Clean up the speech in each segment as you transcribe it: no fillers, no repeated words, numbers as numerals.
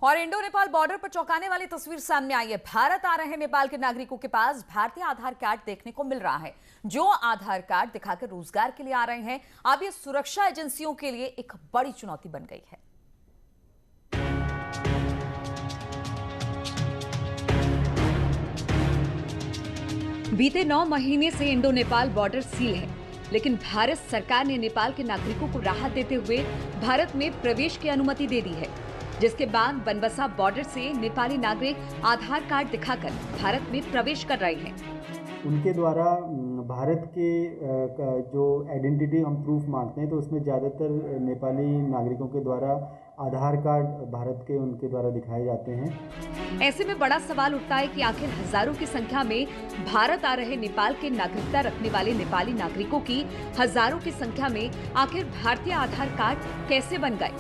और Indo Nepal border पर चौंकाने वाली तस्वीर सामने आई है। भारत आ रहे नेपाल के नागरिकों के पास भारतीय आधार कार्ड देखने को मिल रहा है। जो आधार कार्ड दिखाकर रोजगार के लिए आ रहे हैं, अब ये सुरक्षा एजेंसियों के लिए एक बड़ी चुनौती बन गई है। बीते 9 महीने से इंडो नेपाल बॉर्डर सील है, लेकिन भारत सरकार ने नेपाल के नागरिकों को राहत देते हुए भारत में प्रवेश की अनुमति दे दी है, जिसके बाद बनबसा बॉर्डर से नेपाली नागरिक आधार कार्ड दिखाकर भारत में प्रवेश कर रहे हैं। उनके द्वारा भारत के जो आइडेंटिटी हम प्रूफ मांगते हैं, तो उसमें ज़्यादातर नेपाली नागरिकों के द्वारा आधार कार्ड भारत के उनके द्वारा दिखाए जाते हैं। ऐसे में बड़ा सवाल उठता है कि आखिर हजारों की संख्या में भारत आ रहे नेपाल के नागरिकता रखने वाले नेपाली नागरिकों की हजारों की संख्या में आखिर भारतीय आधार कार्ड कैसे बन गए,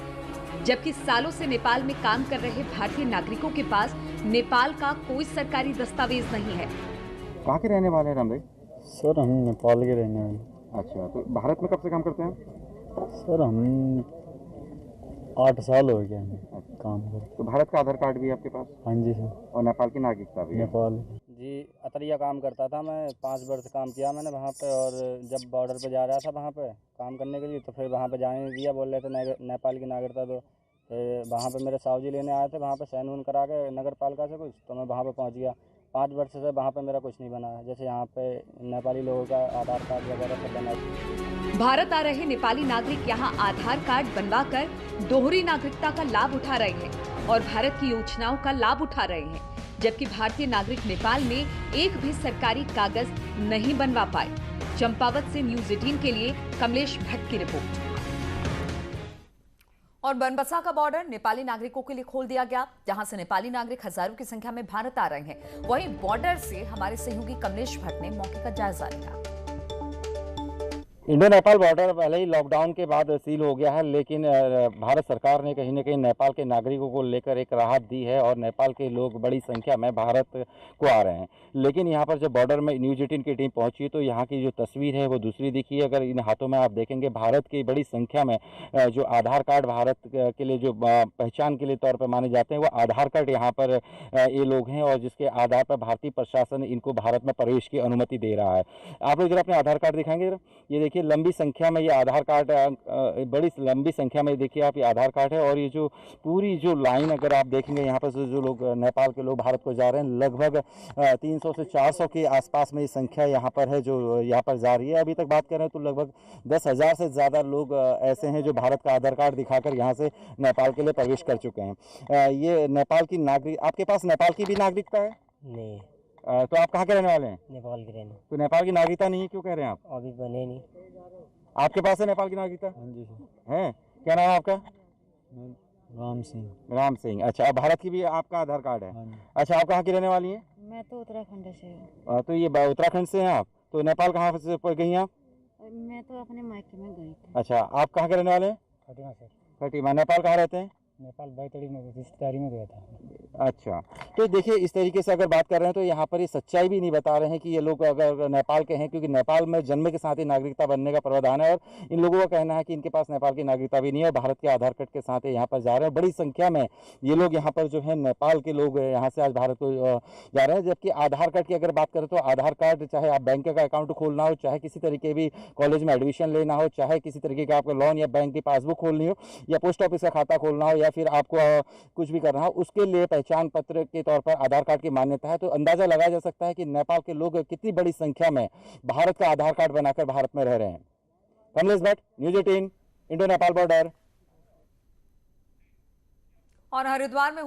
जबकि सालों से नेपाल में काम कर रहे भारतीय नागरिकों के पास नेपाल का कोई सरकारी दस्तावेज नहीं है। कहाँ के रहने वाले हैं राम भाई? सर हम नेपाल के रहने वाले। अच्छा, तो भारत में कब से काम करते हैं? सर हम 8 साल हो गए हैं काम कर। तो भारत का आधार कार्ड भी है आपके पास? हाँ जी सर। और नेपाल की नागरिकता भी है? नेपाल जी, अतरिया काम करता था मैं, 5 वर्ष काम किया मैंने वहाँ पे। और जब बॉर्डर पे जा रहा था वहाँ पे काम करने के लिए, तो फिर वहाँ पे जाने नहीं दिया, बोल रहे थे नेपाल की नागरिकता। तो फिर वहाँ पे मेरे साहू जी लेने आए थे, वहाँ पे साइन उन करा के नगर पालिका से कुछ, तो मैं वहाँ पे पहुँच गया। 5 वर्ष से वहाँ पे मेरा कुछ नहीं बना है। जैसे यहाँ पे नेपाली लोगों का आधार कार्ड वगैरह सब बना। भारत आ रहे नेपाली नागरिक यहाँ आधार कार्ड बनवाकर दोहरी नागरिकता का लाभ उठा रहे हैं और भारत की योजनाओं का लाभ उठा रहे हैं, जबकि भारतीय नागरिक नेपाल में एक भी सरकारी कागज नहीं बनवा पाए। चंपावत से न्यूज 18 के लिए कमलेश भट्ट की रिपोर्ट। और बनबसा का बॉर्डर नेपाली नागरिकों के लिए खोल दिया गया, जहां से नेपाली नागरिक हजारों की संख्या में भारत आ रहे हैं। वहीं बॉर्डर से हमारे सहयोगी कमलेश भट्ट ने मौके का जायजा लिया। इंडो नेपाल बॉर्डर पहले ही लॉकडाउन के बाद सील हो गया है, लेकिन भारत सरकार ने कहीं न कहीं नेपाल के नागरिकों को लेकर एक राहत दी है और नेपाल के लोग बड़ी संख्या में भारत को आ रहे हैं। लेकिन यहाँ पर जब बॉर्डर में न्यूज 18 की टीम पहुंची, तो यहाँ की जो तस्वीर है वो दूसरी दिखी है। अगर इन हाथों में आप देखेंगे, भारत की बड़ी संख्या में जो आधार कार्ड भारत के लिए जो पहचान के लिए तौर पर माने जाते हैं, वो आधार कार्ड यहाँ पर ये लोग हैं, और जिसके आधार पर भारतीय प्रशासन इनको भारत में प्रवेश की अनुमति दे रहा है। आप लोग जरा अपने आधार कार्ड दिखाएंगे। ये देखिए, लंबी संख्या में ये आधार कार्ड, बड़ी लंबी संख्या में देखिए आप, ये आधार कार्ड है। और ये जो पूरी जो लाइन अगर आप देखेंगे, यहाँ पर जो लोग नेपाल के लोग भारत को जा रहे हैं, लगभग 300 से 400 के आसपास में ये संख्या यहाँ पर है जो यहाँ पर जा रही है। अभी तक बात कर रहे हैं तो लगभग 10,000 से ज़्यादा लोग ऐसे हैं जो भारत का आधार कार्ड दिखाकर यहाँ से नेपाल के लिए प्रवेश कर चुके हैं। ये नेपाल की नागरिक, आपके पास नेपाल की भी नागरिकता है? नहीं। तो आप कहाँ के रहने वाले हैं? नेपाल के रहने। तो नेपाल की नागरिकता नहीं है, क्यों कह रहे हैं आप? अभी बने नहीं। आपके पास है नेपाल की नागरिकता? हाँ जी सर। है? क्या नाम है आपका? राम सिंह। राम सिंह। अच्छा, अब भारत की भी आपका आधार कार्ड है? हाँ जी। अच्छा, आप कहाँ की रहने वाली हैं? मैं तो उत्तराखंड से हूँ। तो ये उत्तराखंड से हैं आप? तो नेपाल कहाँ से गई हैं आप? मैं तो अपने मायके में गई थी। अच्छा, आप कहाँ के रहने वाले हैं? खटीमा सर। खटीमा। नेपाल कहाँ रहते हैं? नेपाल बैतडी में रिश्तेदारी में गया था। अच्छा, तो देखिए, इस तरीके से अगर बात कर रहे हैं तो यहाँ पर ये सच्चाई भी नहीं बता रहे हैं कि ये लोग अगर नेपाल के हैं, क्योंकि नेपाल में जन्म के साथ ही नागरिकता बनने का प्रावधान है। और इन लोगों का कहना है कि इनके पास नेपाल की नागरिकता भी नहीं है, भारत के आधार कार्ड के साथ यहाँ पर जा रहे हैं। बड़ी संख्या में ये लोग यहाँ पर जो है नेपाल के लोग यहाँ से आज भारत को जा रहे हैं। जबकि आधार कार्ड की अगर बात करें तो आधार कार्ड, चाहे आप बैंक का अकाउंट खोलना हो, चाहे किसी तरीके भी कॉलेज में एडमिशन लेना हो, चाहे किसी तरीके का आपका लोन या बैंक की पासबुक खोलनी हो, या पोस्ट ऑफिस का खाता खोलना हो, या फिर आपको कुछ भी करना हो, उसके लिए पहचान पत्र के तौर पर आधार कार्ड की मान्यता है। तो अंदाजा लगाया जा सकता है कि नेपाल के लोग कितनी बड़ी संख्या में भारत का आधार कार्ड बनाकर भारत में रह रहे हैं। Kamlesh Bhatt, news 18, Indo Nepal border. और हरिद्वार में